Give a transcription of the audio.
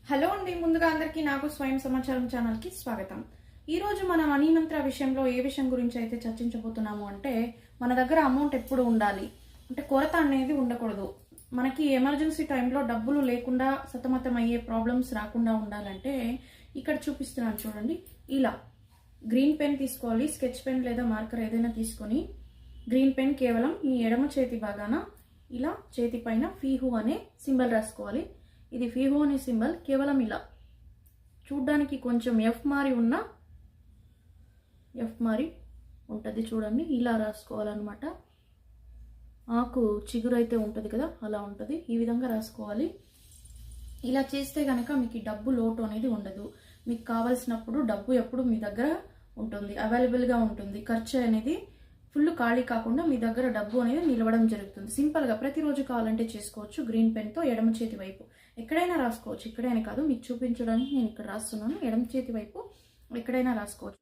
Hello అండి, ముందుగా అందరికీ నాకు స్వయం సమాచారం ఛానల్కి స్వాగతం. ఈరోజు మనం మనీ మంత్ర విషయంలో ఏ విషయం గురించి అయితే చర్చించబోతున్నాము అంటే, మన దగ్గర అమౌంట్ ఎప్పుడు ఉండాలి అంటే కొరత అనేది ఉండకూడదు. మనకి ఎమర్జెన్సీ టైంలో డబ్బులు లేకుండా సతమతం అయ్యే ప్రాబ్లమ్స్ రాకుండా ఉండాలంటే ఇక్కడ చూపిస్తున్నాను చూడండి. ఇలా గ్రీన్ పెన్ తీసుకోవాలి, స్కెచ్ పెన్ లేదా మార్కర్ ఏదైనా తీసుకొని, గ్రీన్ పెన్ కేవలం మీ ఎడమ చేతి భాగాన ఇలా చేతి పైన ఫీహు అనే సింబల్ రాసుకోవాలి. ఇది ఫీహు అనే సింబల్ కేవలం ఇలా చూడ్డానికి కొంచెం ఎఫ్ మారి ఉంటుంది చూడండి. ఇలా రాసుకోవాలన్నమాట. ఆకు చిగురైతే ఉంటుంది కదా, అలా ఉంటుంది. ఈ విధంగా రాసుకోవాలి. ఇలా చేస్తే కనుక మీకు డబ్బు లోటు అనేది ఉండదు. మీకు కావలసినప్పుడు డబ్బు ఎప్పుడు మీ దగ్గర ఉంటుంది, అవైలబుల్గా ఉంటుంది. ఖర్చు అనేది ఫుల్ ఖాళీ కాకుండా మీ దగ్గర డబ్బు అనేది నిలవడం జరుగుతుంది. సింపుల్గా ప్రతిరోజు కావాలంటే చేసుకోవచ్చు. గ్రీన్ పెన్తో ఎడమ చేతి వైపు ఎక్కడైనా రాసుకోవచ్చు. ఇక్కడైనా కాదు, మీకు చూపించడానికి నేను ఇక్కడ రాస్తున్నాను. ఎడమ చేతి వైపు ఎక్కడైనా రాసుకోవచ్చు.